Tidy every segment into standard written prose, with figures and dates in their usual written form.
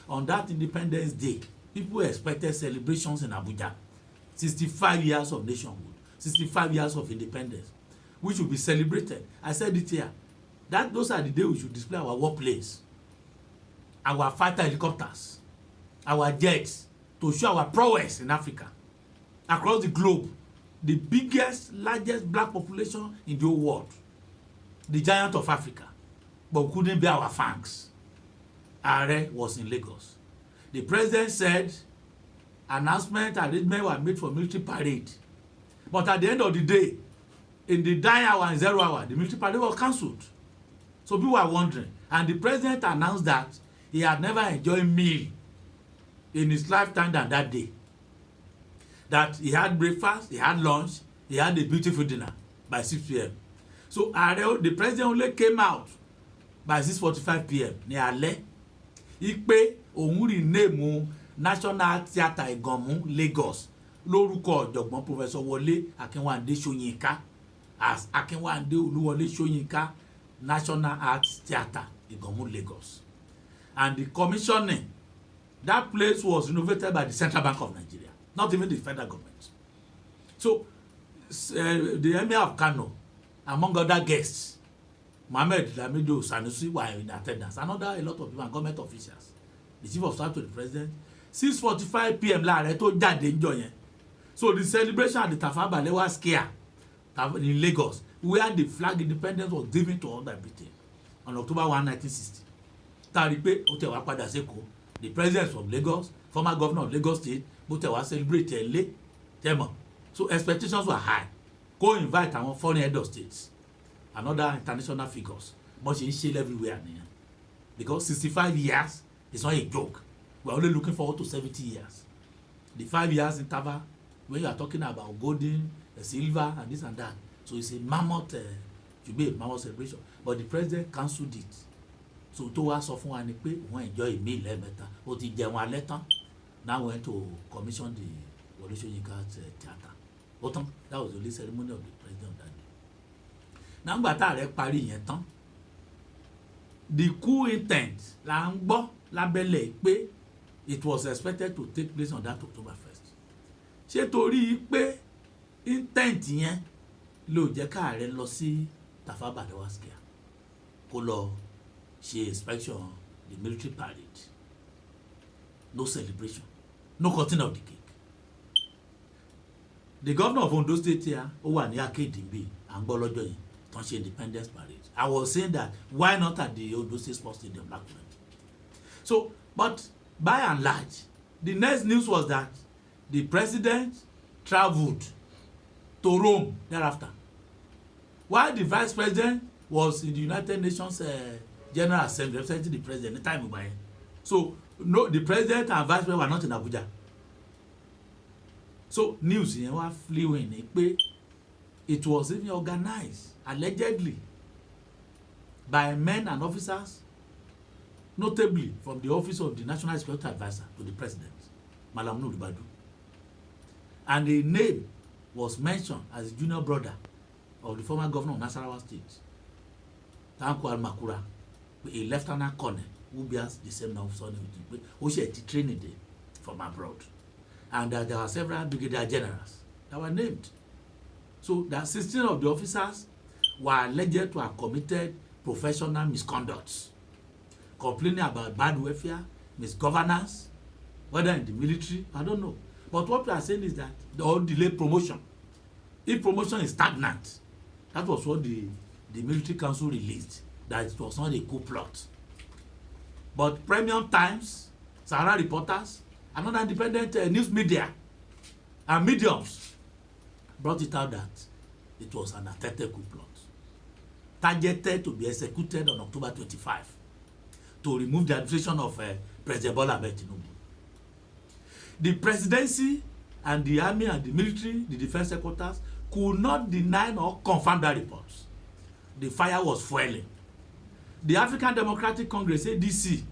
on that Independence Day, people expected celebrations in Abuja. 65 years of nationhood, 65 years of independence, which should be celebrated. I said it here. Those are the days we should display our workplace, our fighter helicopters, our jets, to show our prowess in Africa, across the globe, the biggest, largest black population in the whole world, the giant of Africa, but we couldn't bear our fangs. Are was in Lagos. The president said announcement arrangements were made for military parade, but at the end of the day, in the dying hour and 0 hour, the military parade was cancelled. So people were wondering, and the president announced that he had never enjoyed meal in his lifetime than that day. That he had breakfast, he had lunch, he had a beautiful dinner by 6 p.m. So the president only came out by 6:45 p.m. ní alẹ́. Ipe òun rename National Theatre Iganmu Lagos lórúkọ ọ̀jọ̀gbọ́n Professor Wọlé Akínwándé Ṣóyínká as Akínwándé Olúwọlé Ṣóyínká National Arts Theatre Iganmu Lagos. And the commissioning, that place was renovated by the Central Bank of Nigeria, not even the federal government. So the Emir of Kano, among other guests, Mohammed Lamido Sanusi were in attendance, and a lot of people and government officials, the chief of staff to the president. 6:45 p.m. láàrẹ tó jáde ńjọ́ yẹn. So the celebration at the Tafawa Balewa Square in Lagos, where the flag independence was given to other Britain on October 1, 1960. Tari pé ó tẹ̀ wá padà sẹ́kọ̀ọ́. The president from Lagos, former governor of Lagos State, bó tẹ̀ wá celebrate ẹ̀ lé tẹ́mọ̀. So expectations were high. Go invite àwọn foreign head of states and other international figures. But she is everywhere nìyẹn. Because 65 years is not a joke. We are only looking forward to 70 years. The 5 years interval, when you are talking about golden, silver, and this and that. So it's a mammoth, should be a mammoth celebration. But the president cancelled it. So tó wá sọ fún wa ni pé wọ́n enjoy a meal lẹ́ẹ̀mẹ́ta. Ó ti jẹun alẹ́ tán. Now went to commission the Wọlé Ṣóyínká theatre. Ó tán. That was the only ceremony of the president that day. Now nígbà tá ààrẹ parí yẹn tán, the coup intent là ń gbọ́ lábẹ́lẹ̀ pé it was expected to take place on that October 1st. Ṣé torí pé intent yẹn ló jẹ́ káàrẹ lọ sí Tafawa Balewa Square kó lọ ṣe inspection the military parade? No celebration, no cutting of the cake. The governor of Ondo State here, ó wà ní Akéde bí à ń gbọ́ lọ́jọ́ yẹn tán ṣe independence parade. I was saying that why not at the Ondo State Sports Stadium, Blackburn? So, but by and large, the next news was that the president traveled to Rome thereafter, while the vice president was in the United Nations General Assembly representing the president the time we. So no, the president and vice president were not in Abuja. So news yẹn wá flew in pé it was even organized allegedly by men and officers, notably from the office of the National Security Advisor to the president, Malam Nuhu Ribadu. And the name was mentioned as the junior brother of the former governor of Nasarawa State, Tanko Al-Makura, a lieutenant colonel who bears the same name of son, who she had trained from abroad. And there were several brigadier generals that were named. So that 16 of the officers were alleged to have committed professional misconducts, complaining about bad welfare, misgovernance, whether in the military, I don't know. But what we are saying is that they all delayed promotion. If promotion is stagnant, that was what the military council released, that it was not a coup plot. But Premium Times, Sahara Reporters, and other independent news media and mediums brought it out that it was an attempted coup plot, targeted to be executed on October 25 to remove the administration of President Bola Ahmed Tinubu. The presidency and the army and the military, the defense headquarters, could not deny nor confirm that report. The fire was fueling. The African Democratic Congress, ADC,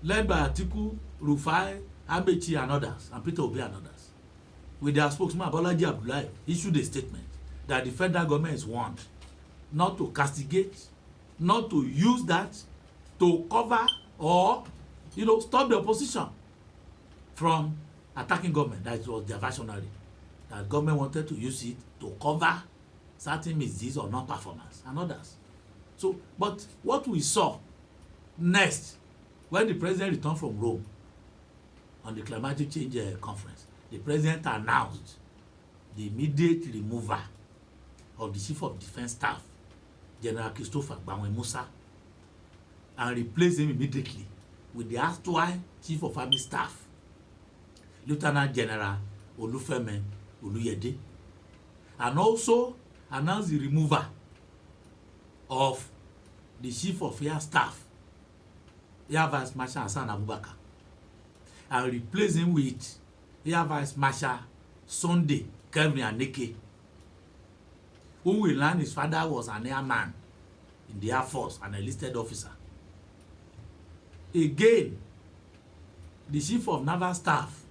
led by Atiku, Rufai, Amechi and others, and Peter Obi and others, with their spokesman Bolaji Abdullahi, issued a statement that the federal government is warned not to castigate, not to use that to cover or stop the opposition from attacking government. That was their versionary. That government wanted to use it to cover certain misdeeds or non-performance and others. So, but what we saw next, when the president returned from Rome on the climatic change conference, the president announced the immediate removal of the chief of defense staff, General Christopher Gbanwe Musa, and replaced him immediately with the erstwhile chief of army staff, Lieutenant General Olufemi Oluyede, and also announced the removal of the chief of air staff, Air Vice Marshal Hassan Abubakar, and replaced him with Air Vice Marshal Sunday Kelvin Aneke, who we learn his father was an airman in the Air Force, an enlisted officer. Again, the chief of naval staff,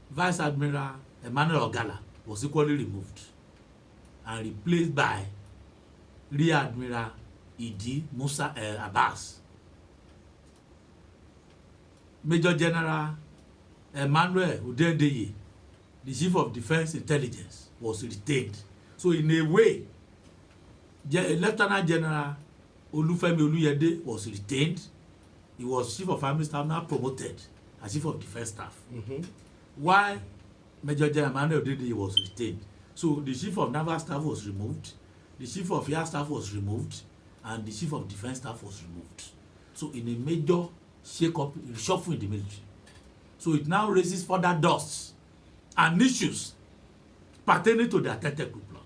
Vice Admiral Emmanuel Ogala, was equally removed and replaced by Rear Admiral Idi Musa Abbas. Major General Emmanuel Udendeye, the chief of defense intelligence, was retained. So in a way, Lieutenant General Olufemi Oluyede was retained. He was chief of army staff, now promoted as chief of defense staff. While Major General Emmanuel Udendeye was retained. So the chief of naval staff was removed, the chief of air staff was removed, and the chief of defense staff was removed. So in a major shake-up, reshuffle in the military. So it now raises further dust and issues pertaining to the attempted coup plot.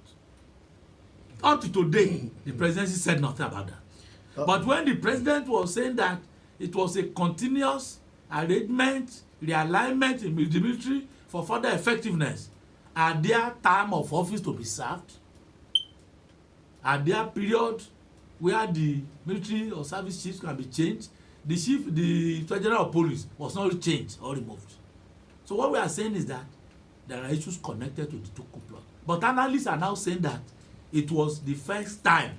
Up to today, the presidency said nothing about that. But when the president was saying that it was a continuous arrangement, realignment in the military for further effectiveness, are there time of office to be served? Are there period where the military or service chiefs can be changed? The Inspector General of Police was not changed or removed. So what we are saying is that there are issues connected to the two coup plot. But analysts are now saying that it was the first time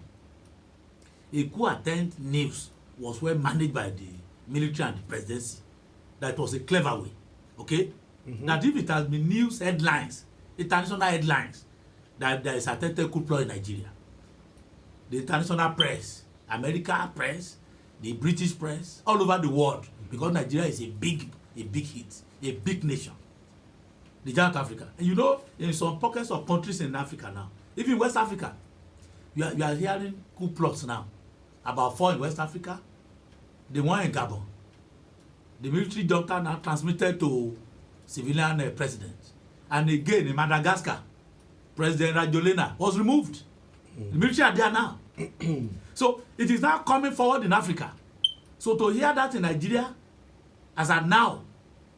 a coup attempt news was well managed by the military and the presidency. That was a clever way. Okay? That if it has been news headlines, international headlines, that there is attempted coup plot in Nigeria, the international press, American press, the British press, all over the world, because Nigeria is a big hit, a big nation, the giant Africa. And in some pockets of countries in Africa now, even West Africa, you are hearing coup plots now. About 4 in West Africa, the one in Gabon. The military junta now transmitted to civilian president. And again in Madagascar, President Rajolena was removed. The military are there now. So it is now coming forward in Africa. So to hear that in Nigeria, as at now,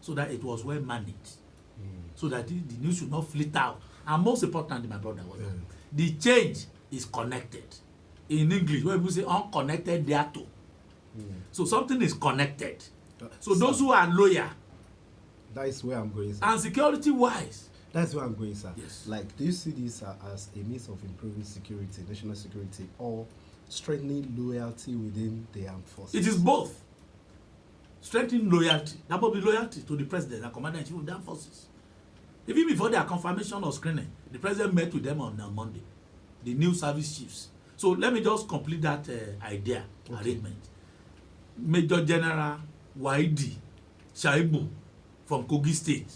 so that it was well managed, so that the news should not flit out. And most importantly, my brother, was that the change is connected. In English, when people say unconnected thereto. So something is connected. So those who are loyal. That is where I'm going, sir. And security-wise. That's where I'm going, sir. Yes. Like, do you see this as a means of improving security, national security, or strengthening loyalty within the armed forces? It is both. Strengthening loyalty. That will be loyalty to the president and commander-in-chief of the armed forces. Even before their confirmation or screening, the president met with them on Monday, the new service chiefs. So let me just complete that idea, arrangement. Major General Waidi Shaibu from Kogi State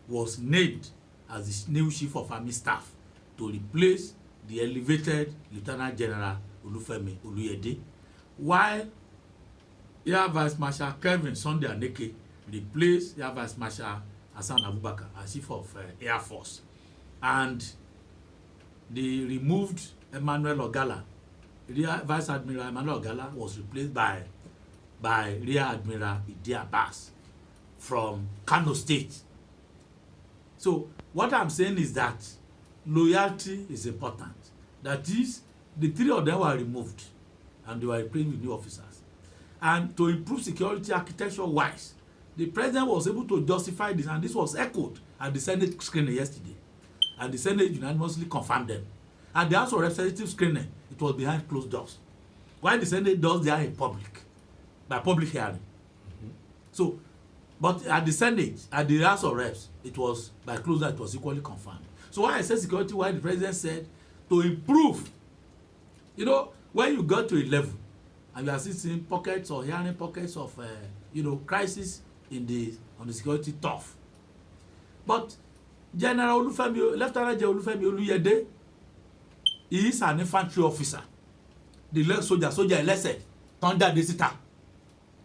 was named as the new chief of army staff to replace the elevated Lieutenant General Olufemi Oluyede, while Air Vice Marshal Kelvin Sunday Aneke replaced Air Vice Marshal Hassan Abubakar as chief of Air Force, and the removed Emmanuel Ogala, Rear Vice Admiral Emmanuel Ogala, was replaced by Rear Admiral Idi Abbas from Kano State. So what I'm saying is that loyalty is important. That is, the 3 of them were removed and they were replaced with new officers. And to improve security architecture-wise, the president was able to justify this, and this was echoed at the Senate screening yesterday. And the Senate unanimously confirmed them. At the House of Representatives screening, it was behind closed doors. While the Senate does their in public, by public hearing. So, but at the Senate, at the House of Reps, it was by closer, it was equally confirmed. So why I said security, why the president said to improve, you know, when you got to a level and you are seeing pockets or hearing pockets of, you know, crisis on the security tough. But General Olufemi, Lieutenant General Olufemi Oluyede, he is an infantry officer. The leg soldier elected, thunder the city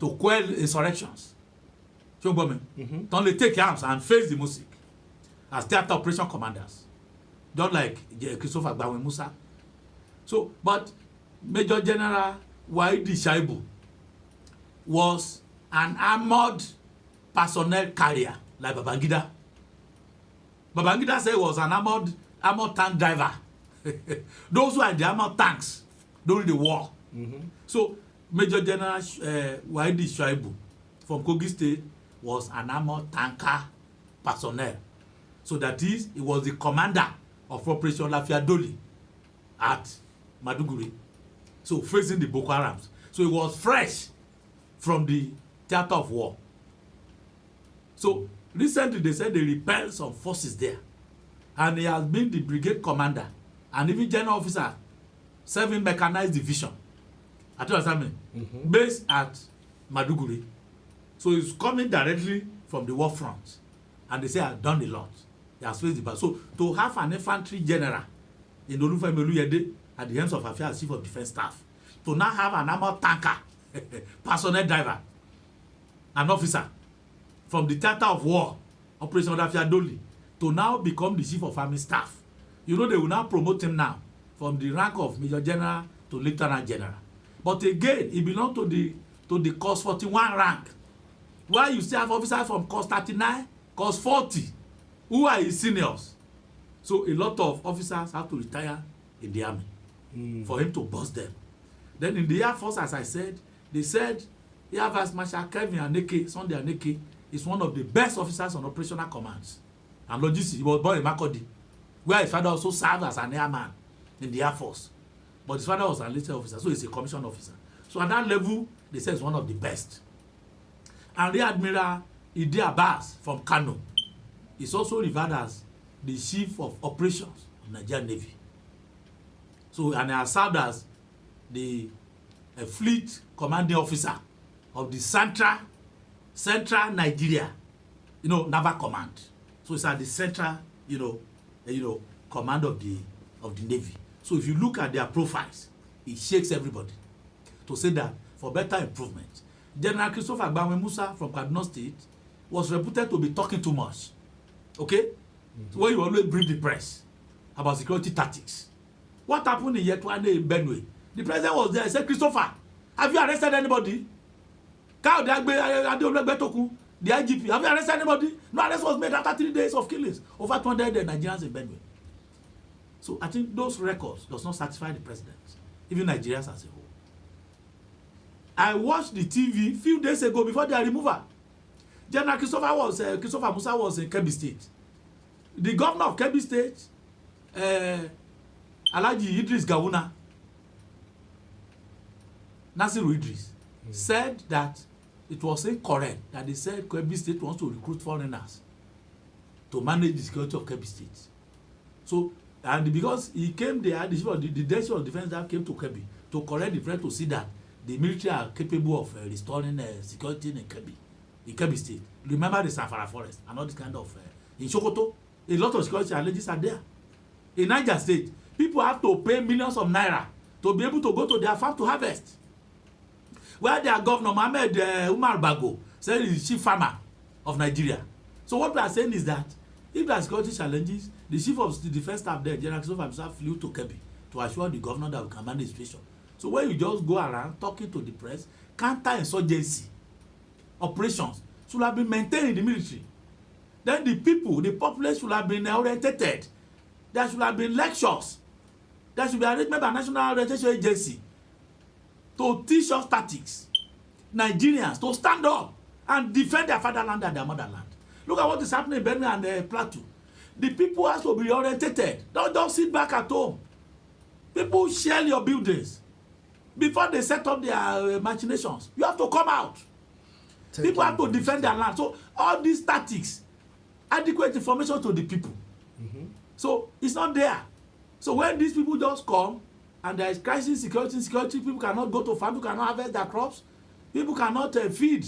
to quell insurrections. So, don't they take arms and face the music as theater operation commanders, just like Christopher Gbawe Musa. So, but Major General Yemu Adetiyinbo was an armored personnel carrier like Babangida. Babangida said he was an armored tank driver. Those who are the armored tanks during the war. So Major General Yemu Adetiyinbo from Kogi State was an armored tanker personnel. So that is, he was the commander of Operation Lafiadoli at Maduguri. So facing the Boko Harams. So he was fresh from the theater of war. So recently they said they repelled some forces there. And he has been the brigade commander and even general officer serving mechanized division. I tell you what I mean. Based at Maduguri. So he's coming directly from the war front. And they say I've done a lot. He has faced the battle. So to have an infantry general in Olufemi Oluyede at the Heads of Affairs Chief of Defense Staff, to now have an armored tanker, personnel driver, an officer from the theater of war, Operation Lafiadoli, to now become the Chief of Army Staff. You know, they will now promote him now from the rank of Major General to Lieutenant General. But again, he belongs to the Cos 41 rank. While you still have officers from Cos 39, Cos 40, who are his seniors. So a lot of officers have to retire in the army for him to boss them. Then in the Air Force, as I said, they said Air Vice Marshal Kevin Aneke, Sunday Aneke, is one of the best officers on operational commands and logistics. He was born in Makurdi, where his father also served as an airman in the Air Force. But his father was an enlisted officer, so he's a commissioned officer. So at that level, they say he's one of the best. And Rear Admiral Ide Abbas from Kano is also revered as the Chief of Operations of Nigerian Navy. So, and he has served as the Fleet Commanding Officer of the Central Nigeria, Naval Command. So it's at the central, command of the Navy. So if you look at their profiles, it shakes everybody to say that for better improvement. General Christopher Gbawe Musa from Kaduna State was reputed to be talking too much. Okay? So when you always brief the press about security tactics. What happened in Yetwane in Benue? The president was there. He said, Christopher, have you arrested anybody? The IGP, have you arrested anybody? No arrest was made after 3 days of killings. Over 200 Nigerians in Benue. So I think those records does not satisfy the president, even Nigerians as a whole. I watched the TV few days ago before their removal. General Christopher Musa was in Kebbi State. The governor of Kebbi State, Alhaji Idris Gawuna, Nasiru Idris, said that it was incorrect that they said Kebbi State wants to recruit foreigners to manage the security of Kebbi State. So, and because he came there, the Director of Defense Staff came to Kebbi to correct the threat to see that the military are capable of restoring security in Kebbi State. Remember the Safara Forest and all this kind of... in Sokoto, a lot of security challenges are there. In Niger State, people have to pay millions of naira to be able to go to their farm to harvest. Where their governor, Mohammed Umar Bago, said he's the chief farmer of Nigeria. So what we are saying is that if there are security challenges, the chief of the defense staff there, General Christopher himself, flew to Kebbi to assure the governor that we can manage the situation. So when you just go around talking to the press, counter-insurgency operations should have been maintained in the military. Then the people, the populace should have been orientated. There should have been lectures. There should be arrangement by National Orientation Agency to teach us tactics, Nigerians, to stand up and defend their fatherland and their motherland. Look at what is happening in Benue and Plateau. The people have to be orientated. Don't sit back at home. People shell your buildings before they set up their machinations. You have to come out. People have to defend their land. So all these tactics, adequate information to the people. So it's not there. So when these people just come and there is crisis, security, people cannot go to farm, people cannot harvest their crops, people cannot feed.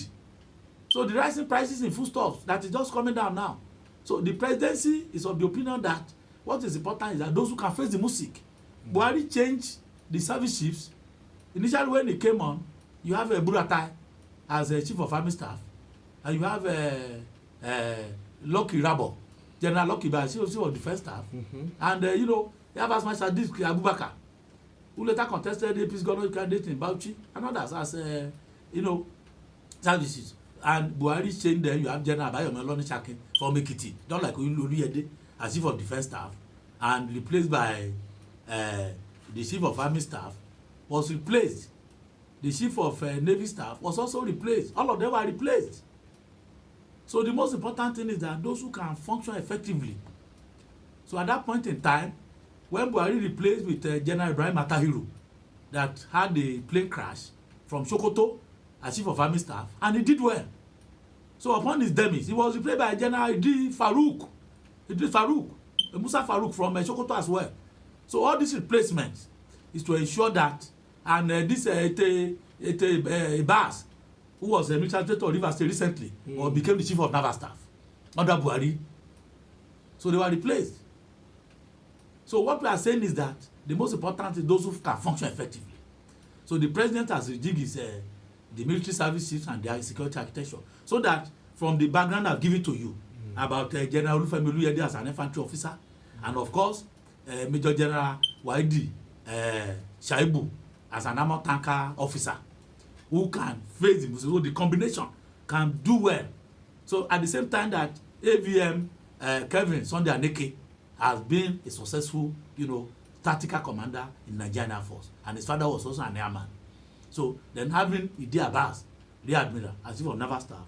So the rising prices in foodstuffs, that is just coming down now. So the presidency is of the opinion that what is important is that those who can face the music. Buhari changed the service chiefs. Initially when he came on, you have a Buratai as a chief of army staff, and you have Lucky Rabo, General Lucky Rabo, chief of defense staff, and you know, you have as much as this Abubakar, who later contested the AP's governor candidate in Bauchi, and others as you know, services. And Buhari changed them. You have General Abayomi Olonisakin from Ekiti, not like Oluyede, as chief of defense staff, and replaced by the chief of army staff, was replaced. The chief of navy staff was also replaced. All of them were replaced. So the most important thing is that those who can function effectively. So at that point in time, when Buhari replaced with General Ibrahim Atahiru, that had a plane crash from Sokoto as chief of army staff, and he did well. So upon his demise, he was replaced by General Idris Farouk, Musa Farouk from Sokoto as well. So all these replacements is to ensure that, and this Ibas, who was a military director of Rivers State recently, or became the chief of naval staff under Buhari. So they were replaced. So what we are saying is that the most important is those who can function effectively. So the president has rejigged his the military service chiefs and their security architecture, so that from the background I've given to you about General Olufemi Oluyede as an infantry officer, and of course Major General Waidi Shaibu as an armored tanker officer, who can face the so the combination can do well. So at the same time that AVM Kevin Sunday Aneke has been a successful, you know, tactical commander in Nigerian Air Force, and his father was also an airman. So then having Idi Abbas, the admiral, as chief of naval staff,